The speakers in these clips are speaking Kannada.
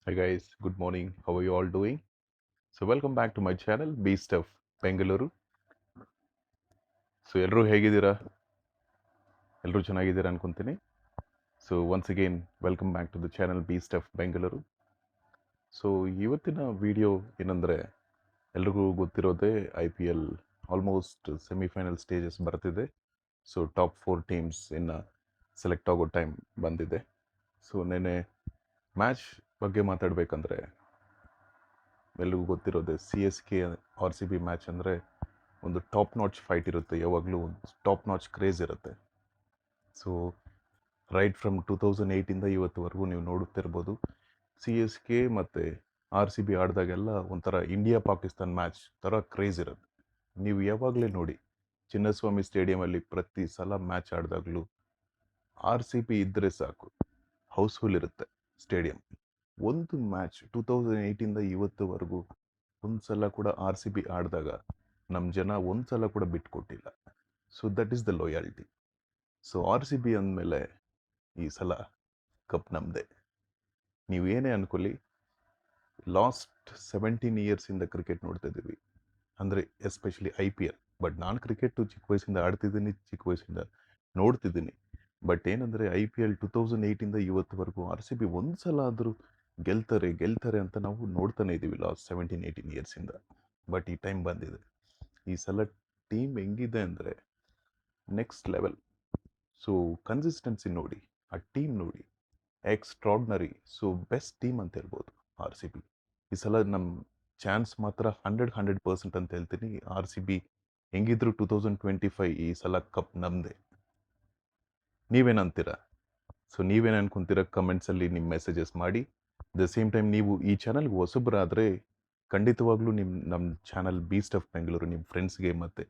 Hi guys, good morning. How are you all doing? So welcome back to my channel, Beast of Bengaluru. So ಎಲ್ಲರೂ ಹೇಗಿದ್ದೀರಾ? ಎಲ್ಲರೂ ಚೆನ್ನಾಗಿದ್ದೀರಾ ಅನ್ಕೊಂತೀನಿ. So once again welcome back to the channel beast of Bengaluru. So ಇವತ್ತಿನ ವಿಡಿಯೋ ಏನಂದರೆ ಎಲ್ರಿಗೂ ಗೊತ್ತಿರೋದೇ IPL ಆಲ್ಮೋಸ್ಟ್ ಸೆಮಿಫೈನಲ್ ಸ್ಟೇಜಸ್ ಬರ್ತಿದೆ. ಸೊ ಟಾಪ್ 4 ಟೀಮ್ಸ್ ಇನ್ನು ಸೆಲೆಕ್ಟ್ ಆಗೋ ಟೈಮ್ ಬಂದಿದೆ. ಸೊ ನೆನ್ನೆ ಮ್ಯಾಚ್ ಬಗ್ಗೆ ಮಾತಾಡಬೇಕಂದ್ರೆ ಎಲ್ರಿಗೂ ಗೊತ್ತಿರೋದೆ CSK RCB ಮ್ಯಾಚ್ ಅಂದರೆ ಒಂದು ಟಾಪ್ ನಾಚ್ ಫೈಟ್ ಇರುತ್ತೆ, ಯಾವಾಗಲೂ ಒಂದು ಟಾಪ್ ನಾಚ್ ಕ್ರೇಜ್ ಇರುತ್ತೆ. ಸೊ ರೈಟ್ ಫ್ರಮ್ 2008ಇಂದ ಇವತ್ತುವರೆಗೂ ನೀವು ನೋಡುತ್ತಿರ್ಬೋದು, CSK ಮತ್ತು RCB ಆಡಿದಾಗೆಲ್ಲ ಒಂಥರ ಇಂಡಿಯಾ ಪಾಕಿಸ್ತಾನ್ ಮ್ಯಾಚ್ ಥರ ಕ್ರೇಜ್ ಇರುತ್ತೆ. ನೀವು ಯಾವಾಗಲೇ ನೋಡಿ, ಚಿನ್ನಸ್ವಾಮಿ ಸ್ಟೇಡಿಯಮಲ್ಲಿ ಪ್ರತಿ ಸಲ ಮ್ಯಾಚ್ ಆಡಿದಾಗಲೂ RCB ಇದ್ದರೆ ಸಾಕು, ಹೌಸ್ಫುಲ್ ಇರುತ್ತೆ ಸ್ಟೇಡಿಯಂ. ಒಂದು ಮ್ಯಾಚ್ 2008ಇಂದ ಇವತ್ತುವರೆಗೂ ಒಂದು ಸಲ ಕೂಡ RCB ಆಡಿದಾಗ ನಮ್ಮ ಜನ ಒಂದು ಸಲ ಕೂಡ ಬಿಟ್ಕೊಟ್ಟಿಲ್ಲ. So that is the loyalty. So RCB ಅಂದಮೇಲೆ ಈ ಸಲ ಕಪ್ ನಮ್ಮದೇ. ನೀವು ಏನೇ ಅನ್ಕೊಳ್ಳಿ, ಲಾಸ್ಟ್ 17 ಇಯರ್ಸಿಂದ ಕ್ರಿಕೆಟ್ ನೋಡ್ತಾ ಇದ್ದೀವಿ, ಅಂದರೆ ಎಸ್ಪೆಷಲಿ IPL. ಬಟ್ ನಾನು ಕ್ರಿಕೆಟು ಚಿಕ್ಕ ವಯಸ್ಸಿಂದ ಆಡ್ತಿದ್ದೀನಿ, ಚಿಕ್ಕ ವಯಸ್ಸಿಂದ ನೋಡ್ತಿದ್ದೀನಿ. ಬಟ್ ಏನಂದರೆ IPL 2008ಇಂದ ಇವತ್ತುವರೆಗೂ RCB ಒಂದು ಸಲ ಆದರೂ ಗೆಲ್ತಾರೆ ಅಂತ ನಾವು ನೋಡ್ತಾನೆ ಇದ್ದೀವಿ ಲಾಸ್ಟ್ 17-18 ಇಯರ್ಸಿಂದ. ಬಟ್ ಈ ಟೈಮ್ ಬಂದಿದೆ. ಈ ಸಲ ಟೀಮ್ ಹೆಂಗಿದೆ ಅಂದರೆ ನೆಕ್ಸ್ಟ್ ಲೆವೆಲ್. ಸೊ ಕನ್ಸಿಸ್ಟೆನ್ಸಿ ನೋಡಿ, ಆ ಟೀಮ್ ನೋಡಿ, ಎಕ್ಸ್ಟ್ರಾರ್ಡ್ನರಿ. ಸೊ ಬೆಸ್ಟ್ ಟೀಮ್ ಅಂತ ಹೇಳ್ಬೋದು RCB. ಈ ಸಲ ನಮ್ಮ ಚಾನ್ಸ್ ಮಾತ್ರ 100% ಅಂತ ಹೇಳ್ತೀನಿ. RCB ಹೆಂಗಿದ್ರು 2025 ಈ ಸಲ ಕಪ್ ನಮ್ಮದೇ. ನೀವೇನಂತೀರಾ? ಸೊ ನೀವೇನು ಅನ್ಕೊಂತೀರ ಕಮೆಂಟ್ಸಲ್ಲಿ ನಿಮ್ಮ ಮೆಸೇಜಸ್ ಮಾಡಿ. ದ ಸೇಮ್ ಟೈಮ್ ನೀವು ಈ ಚಾನಲ್ಗೆ ಹೊಸಬರಾದರೆ ಖಂಡಿತವಾಗ್ಲೂ ನಮ್ಮ ಚಾನಲ್ ಬೀಸ್ಟ್ ಆಫ್ ಬೆಂಗಳೂರು ನಿಮ್ಮ ಫ್ರೆಂಡ್ಸ್ಗೆ ಮತ್ತು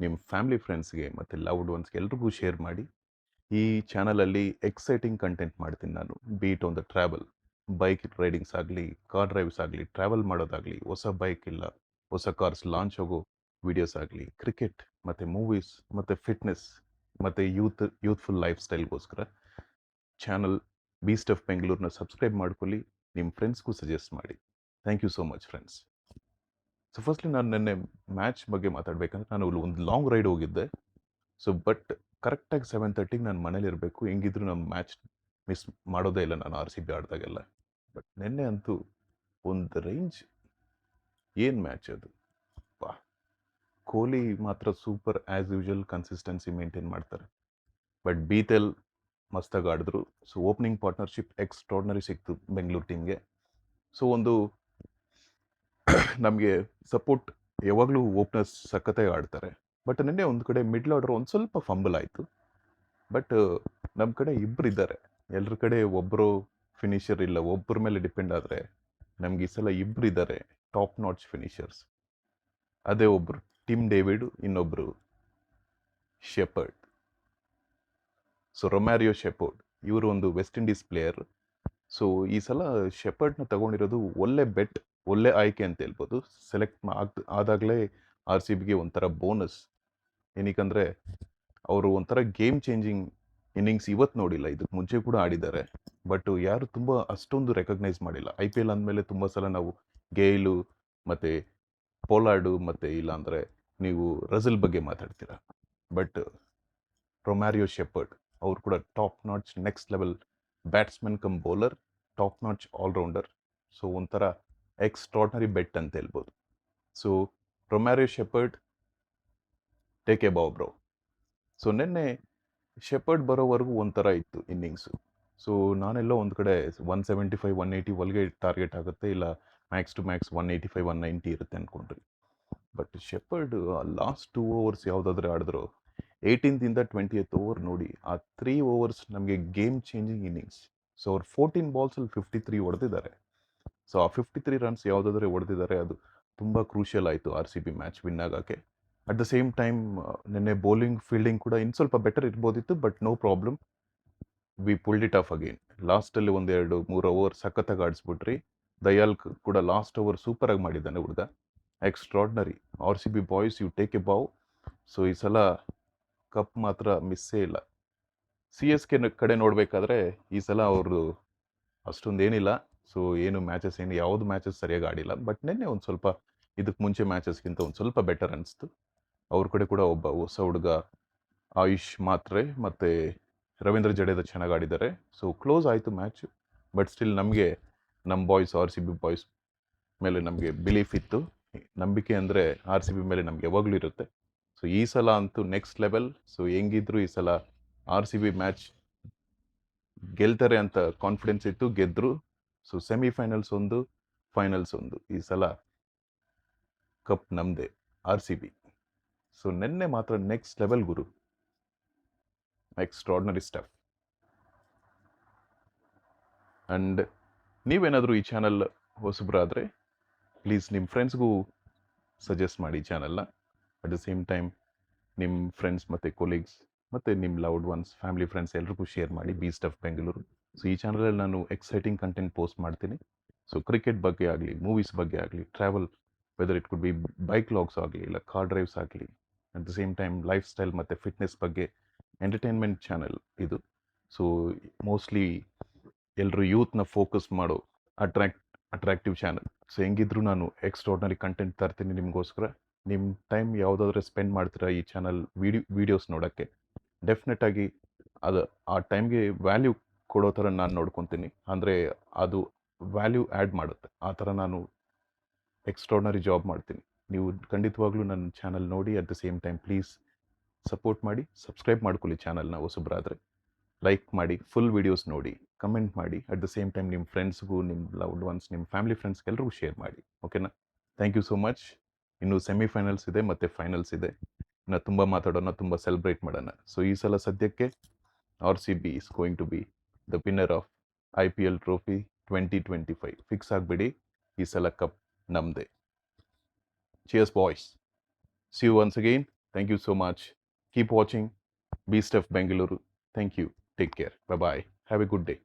ನಿಮ್ಮ ಫ್ಯಾಮಿಲಿ ಫ್ರೆಂಡ್ಸ್ಗೆ ಮತ್ತು ಲವ್ಡ್ ಒನ್ಸ್ಗೆ ಎಲ್ರಿಗೂ ಶೇರ್ ಮಾಡಿ. ಈ ಚಾನಲಲ್ಲಿ ಎಕ್ಸೈಟಿಂಗ್ ಕಂಟೆಂಟ್ ಮಾಡ್ತೀನಿ ನಾನು. Be it on the travel, bike ridings ಆಗಲಿ, ಕಾರ್ ಡ್ರೈವ್ಸ್ ಆಗಲಿ, ಟ್ರಾವೆಲ್ ಮಾಡೋದಾಗಲಿ, ಹೊಸ ಬೈಕ್ ಇಲ್ಲ ಹೊಸ ಕಾರ್ಸ್ ಲಾಂಚ್ ಆಗೋ ವಿಡಿಯೋಸ್ ಆಗಲಿ, ಕ್ರಿಕೆಟ್ ಮತ್ತು ಮೂವೀಸ್ ಮತ್ತು ಫಿಟ್ನೆಸ್ ಮತ್ತು ಯೂತ್ಫುಲ್ ಲೈಫ್ ಸ್ಟೈಲ್ಗೋಸ್ಕರ ಚಾನಲ್ ಬೀಸ್ಟ್ ಆಫ್ ಬೆಂಗಳೂರನ್ನ ಸಬ್ಸ್ಕ್ರೈಬ್ ಮಾಡ್ಕೊಳ್ಳಿ. ನಿಮ್ಮ ಫ್ರೆಂಡ್ಸ್ಗೂ ಸಜೆಸ್ಟ್ ಮಾಡಿ. Thank you so much friends. So firstly ನಾನು ನೆನ್ನೆ ಮ್ಯಾಚ್ ಬಗ್ಗೆ ಮಾತಾಡಬೇಕಂದ್ರೆ, ನಾನು ಒಂದು ಲಾಂಗ್ ರೈಡ್ ಹೋಗಿದ್ದೆ. ಸೊ ಬಟ್ ಕರೆಕ್ಟಾಗಿ 7:30ಗೆ ನಾನು ಮನೇಲಿರಬೇಕು. ಹೆಂಗಿದ್ರು ನಮ್ಮ ಮ್ಯಾಚ್ ಮಿಸ್ ಮಾಡೋದೇ ಇಲ್ಲ ನಾನು RCB ಆಡಿದಾಗೆಲ್ಲ. ಬಟ್ ನೆನ್ನೆ ಅಂತೂ ಒಂದು ರೇಂಜ್. ಏನು ಮ್ಯಾಚ್ ಅದು! ಬಾ, ಕೊಹ್ಲಿ ಮಾತ್ರ super as usual consistency maintain ಮಾಡ್ತಾರೆ. ಬಟ್ BTL ಮಸ್ತಾಗಿ ಆಡಿದ್ರು. ಸೊ ಓಪನಿಂಗ್ ಪಾರ್ಟ್ನರ್ಶಿಪ್ ಎಕ್ಸ್ಟ್ರಾರ್ಡ್ನರಿ ಸಿಕ್ತು ಬೆಂಗಳೂರು ಟೀಮ್ಗೆ. ಸೊ ಒಂದು ನಮಗೆ ಸಪೋರ್ಟ್ ಯಾವಾಗಲೂ ಓಪನರ್ಸ್ ಸಖತ್ತಾಗಿ ಆಡ್ತಾರೆ. ಬಟ್ ನಿನ್ನೆ ಒಂದು ಕಡೆ ಮಿಡ್ಲ್ ಆರ್ಡರ್ ಒಂದು ಸ್ವಲ್ಪ ಫಂಬಲ್ ಆಯಿತು. ಬಟ್ ನಮ್ಮ ಕಡೆ ಇಬ್ಬರು ಇದ್ದಾರೆ. ಎಲ್ಲರ ಕಡೆ ಒಬ್ಬರು ಫಿನಿಷರ್ ಇಲ್ಲ, ಒಬ್ಬರ ಮೇಲೆ ಡಿಪೆಂಡ್ ಆದರೆ ನಮ್ಗೆ ಈ ಸಲ ಇಬ್ಬರು ಇದ್ದಾರೆ ಟಾಪ್ ನಾಚ್ ಫಿನಿಷರ್ಸ್. ಅದೇ ಒಬ್ಬರು ಟಿಮ್ ಡೇವಿಡ್, ಇನ್ನೊಬ್ಬರು ಶೆಪರ್ಡ್. ಸೊ ರೊಮ್ಯಾರಿಯೋ ಶೆಪರ್ಡ್ ಇವರು ಒಂದು ವೆಸ್ಟ್ ಇಂಡೀಸ್ ಪ್ಲೇಯರ್. ಸೊ ಈ ಸಲ ಶೆಪರ್ಡ್ನ ತಗೊಂಡಿರೋದು ಒಳ್ಳೆ ಬೆಟ್, ಒಳ್ಳೆ ಆಯ್ಕೆ ಅಂತ ಹೇಳ್ಬೋದು. ಸೆಲೆಕ್ಟ್ ಆದಾಗಲೇ RCBಗೆ ಒಂಥರ ಬೋನಸ್. ಏನಕ್ಕಂದರೆ ಅವರು ಒಂಥರ ಗೇಮ್ ಚೇಂಜಿಂಗ್ ಇನ್ನಿಂಗ್ಸ್ ಇವತ್ತು ನೋಡಿಲ್ಲ, ಇದಕ್ಕೆ ಮುಂಚೆ ಕೂಡ ಆಡಿದ್ದಾರೆ. ಬಟ್ ಯಾರು ತುಂಬ ಅಷ್ಟೊಂದು ರೆಕಗ್ನೈಸ್ ಮಾಡಿಲ್ಲ. IPL ಅಂದಮೇಲೆ ತುಂಬ ಸಲ ನಾವು ಗೇಯ್ಲು ಮತ್ತು ಪೋಲಾರ್ಡು ಮತ್ತು ಇಲ್ಲಾಂದರೆ ನೀವು ರಜಲ್ ಬಗ್ಗೆ ಮಾತಾಡ್ತೀರಾ. ಬಟ್ ರೊಮ್ಯಾರಿಯೋ ಶೆಪರ್ಡ್ ಅವರು ಕೂಡ top notch next level batsman cum bowler, top notch allrounder. So ಒಂಥರ ಎಕ್ಸ್ಟ್ರಾರ್ಡ್ನರಿ ಬೆಟ್ ಅಂತ ಹೇಳ್ಬೋದು. So Romario Shepherd take a bow bro. So ನಿನ್ನೆ ಶೆಪರ್ಡ್ ಬರೋವರೆಗೂ ಒಂಥರ ಇತ್ತು ಇನ್ನಿಂಗ್ಸು. ಸೊ ನಾನೆಲ್ಲೋ ಒಂದು ಕಡೆ 175 180 ಒಳಗೆ ಟಾರ್ಗೆಟ್ ಆಗುತ್ತೆ, ಇಲ್ಲ ಮ್ಯಾಕ್ಸ್ ಟು ಮ್ಯಾಕ್ಸ್ 185 190 ಇರುತ್ತೆ ಅಂದ್ಕೊಂಡ್ರಿ. ಬಟ್ ಶೆಪರ್ಡ್ ಲಾಸ್ಟ್ 2 ಓವರ್ಸ್ ಯಾವುದಾದ್ರೂ ಆಡಿದ್ರು, 18th 20th ಓವರ್ ನೋಡಿ, ಆ 3 ಓವರ್ಸ್ ನಮಗೆ ಗೇಮ್ ಚೇಂಜಿಂಗ್ ಇನ್ನಿಂಗ್ಸ್. ಸೊ ಅವ್ರು 14 ಬಾಲ್ಸಲ್ಲಿ 53 ಹೊಡೆದಿದ್ದಾರೆ. ಸೊ ಆ 53 ರನ್ಸ್ ಯಾವುದಾದ್ರೂ ಹೊಡೆದಿದ್ದಾರೆ, ಅದು ತುಂಬ ಕ್ರೂಷಿಯಲ್ ಆಯಿತು RCB ಮ್ಯಾಚ್ ವಿನ್ ಆಗೋಕ್ಕೆ. ಅಟ್ ದ ಸೇಮ್ ಟೈಮ್ ನಿನ್ನೆ ಬೌಲಿಂಗ್ ಫೀಲ್ಡಿಂಗ್ ಕೂಡ ಇನ್ನು ಸ್ವಲ್ಪ ಬೆಟರ್ ಇರ್ಬೋದಿತ್ತು. But no problem, we pulled it off again. ಲಾಸ್ಟಲ್ಲಿ 1-2-3 ಓವರ್ ಸಖತ್ತಾಗಿ ಆಡಿಸ್ಬಿಟ್ರಿ. ದಯಾಲ್ ಕೂಡ ಲಾಸ್ಟ್ ಓವರ್ ಸೂಪರಾಗಿ ಮಾಡಿದ್ದಾನೆ ಹುಡುಗ, extraordinary. RCB boys, you take a bow. So ಈ ಸಲ ಕಪ್ ಮಾತ್ರ ಮಿಸ್ಸೇ ಇಲ್ಲ. CSK ಕಡೆ ನೋಡಬೇಕಾದ್ರೆ ಈ ಸಲ ಅವ್ರದ್ದು ಅಷ್ಟೊಂದೇನಿಲ್ಲ. ಸೊ ಏನು ಮ್ಯಾಚಸ್ ಏನು ಯಾವುದು ಮ್ಯಾಚಸ್ ಸರಿಯಾಗಿ ಆಡಿಲ್ಲ. ಬಟ್ ನಿನ್ನೆ ಒಂದು ಸ್ವಲ್ಪ ಇದಕ್ಕೆ ಮುಂಚೆ ಮ್ಯಾಚಸ್ಗಿಂತ ಒಂದು ಸ್ವಲ್ಪ ಬೆಟರ್ ಅನಿಸ್ತು. ಅವ್ರ ಕಡೆ ಕೂಡ ಒಬ್ಬ ಹೊಸ ಹುಡುಗ ಆಯುಷ್ ಮಾತ್ರೆ ಮತ್ತು ರವೀಂದ್ರ ಜಡೇಜಾ ಚೆನ್ನಾಗಿ ಆಡಿದ್ದಾರೆ. ಸೊ ಕ್ಲೋಸ್ ಆಯಿತು ಮ್ಯಾಚ್. ಬಟ್ ಸ್ಟಿಲ್ ನಮಗೆ ನಮ್ಮ ಬಾಯ್ಸ್ RCB ಬಾಯ್ಸ್ ಮೇಲೆ ನಮಗೆ ಬಿಲೀಫ್ ಇತ್ತು. ನಂಬಿಕೆ ಅಂದರೆ RCB ಮೇಲೆ ನಮ್ಗೆ ಯಾವಾಗಲೂ ಇರುತ್ತೆ. ಸೊ ಈ ಸಲ ಅಂತೂ ನೆಕ್ಸ್ಟ್ ಲೆವೆಲ್. ಸೊ ಹೆಂಗಿದ್ರು ಈ ಸಲ RCB ಮ್ಯಾಚ್ ಗೆಲ್ತಾರೆ ಅಂತ ಕಾನ್ಫಿಡೆನ್ಸ್ ಇತ್ತು, ಗೆದ್ರು. ಸೊ ಸೆಮಿಫೈನಲ್ಸ್ ಒಂದು, ಫೈನಲ್ಸ್ ಒಂದು. ಈ ಸಲ ಕಪ್ ನಮ್ಮದೇ RCB. ಸೊ ನಿನ್ನೆ ಮಾತ್ರ next level Guru, extraordinary stuff. And ನೀವೇನಾದರೂ ಈ ಚಾನಲ್ ಹೊಸಬ್ರಾದರೆ ಪ್ಲೀಸ್ ನಿಮ್ಮ ಫ್ರೆಂಡ್ಸ್ಗೂ ಸಜೆಸ್ಟ್ ಮಾಡಿ ಈ ಚಾನಲ್ನ. ಅಟ್ ದ ಸೇಮ್ ಟೈಮ್ ನಿಮ್ಮ ಫ್ರೆಂಡ್ಸ್ ಮತ್ತು ಕೊಲೀಗ್ಸ್ ಮತ್ತು ನಿಮ್ಮ ಲವ್ಡ್ ಒನ್ಸ್, ಫ್ಯಾಮಿಲಿ ಫ್ರೆಂಡ್ಸ್ ಎಲ್ರಿಗೂ ಶೇರ್ ಮಾಡಿ ಬಿ ಸ್ಟಫ್ ಬೆಂಗಳೂರು. ಸೊ ಈ ಚಾನಲಲ್ಲಿ ನಾನು ಎಕ್ಸೈಟಿಂಗ್ ಕಂಟೆಂಟ್ ಪೋಸ್ಟ್ ಮಾಡ್ತೀನಿ. ಸೊ ಕ್ರಿಕೆಟ್ ಬಗ್ಗೆ ಆಗಲಿ, ಮೂವೀಸ್ ಬಗ್ಗೆ ಆಗಲಿ, travel, weather it could be bike logs ಆಗಲಿ, ಇಲ್ಲ ಕಾರ್ ಡ್ರೈವ್ಸ್ ಆಗಲಿ, at the same time lifestyle ಮತ್ತು ಫಿಟ್ನೆಸ್ ಬಗ್ಗೆ ಎಂಟರ್ಟೈನ್ಮೆಂಟ್ ಚಾನಲ್ ಇದು. ಸೊ ಮೋಸ್ಟ್ಲಿ ಎಲ್ಲರೂ ಯೂತ್ನ ಫೋಕಸ್ ಮಾಡೋ ಅಟ್ರಾಕ್ಟಿವ್ ಚಾನಲ್. ಸೊ ಹೆಂಗಿದ್ರು ನಾನು ಎಕ್ಸ್ಟ್ರಾರ್ಡಿನರಿ ಕಂಟೆಂಟ್ ತರ್ತೀನಿ ನಿಮಗೋಸ್ಕರ. ನಿಮ್ಮ ಟೈಮ್ ಯಾವುದಾದ್ರೂ ಸ್ಪೆಂಡ್ ಮಾಡ್ತೀರಾ ಈ ಚಾನಲ್ ವೀಡಿಯೋಸ್ ನೋಡೋಕ್ಕೆ, ಡೆಫಿನೆಟಾಗಿ ಅದು ಆ ಟೈಮ್ಗೆ ವ್ಯಾಲ್ಯೂ ಕೊಡೋ ಥರ ನಾನು ನೋಡ್ಕೊತೀನಿ. ಅಂದರೆ ಅದು ವ್ಯಾಲ್ಯೂ ಆ್ಯಡ್ ಮಾಡುತ್ತೆ. ಆ ಥರ ನಾನು ಎಕ್ಸ್ಟ್ರಾರ್ಡಿನರಿ ಜಾಬ್ ಮಾಡ್ತೀನಿ. ನೀವು ಖಂಡಿತವಾಗ್ಲೂ ನನ್ನ ಚಾನಲ್ ನೋಡಿ, at the same time please support ಮಾಡಿ, ಸಬ್ಸ್ಕ್ರೈಬ್ ಮಾಡ್ಕೊಳ್ಳಿ ಚಾನಲ್ನ ಹೊಸಬ್ರಾದರೆ. ಲೈಕ್ ಮಾಡಿ, ಫುಲ್ ವೀಡಿಯೋಸ್ ನೋಡಿ, ಕಮೆಂಟ್ ಮಾಡಿ. ಅಟ್ ದ ಸೇಮ್ ಟೈಮ್ ನಿಮ್ಮ ಫ್ರೆಂಡ್ಸ್ಗೂ, ನಿಮ್ಮ ಲವ್ಡ್ ಒನ್ಸ್, ನಿಮ್ಮ ಫ್ಯಾಮಿಲಿ ಫ್ರೆಂಡ್ಸ್ಗೆ ಎಲ್ರಿಗೂ ಶೇರ್ ಮಾಡಿ. ಓಕೆನಾ? Thank you so much. ಇನ್ನು ಸೆಮಿಫೈನಲ್ಸ್ ಇದೆ ಮತ್ತು ಫೈನಲ್ಸ್ ಇದೆ. ಇನ್ನು ತುಂಬ ಮಾತಾಡೋಣ, ತುಂಬ ಸೆಲೆಬ್ರೇಟ್ ಮಾಡೋಣ. ಸೊ ಈ ಸಲ ಸದ್ಯಕ್ಕೆ RCB is going to be the winner of IPL Trophy 2025. Fix ಆಗಿಬಿಡಿ, ಈ ಸಲ ಕಪ್ ನಮ್ಮದೇ. Cheers boys. See you once again. Thank you so much. Keep watching B Stuff Bengaluru. Thank you. Take care. Bye bye. Have a good day.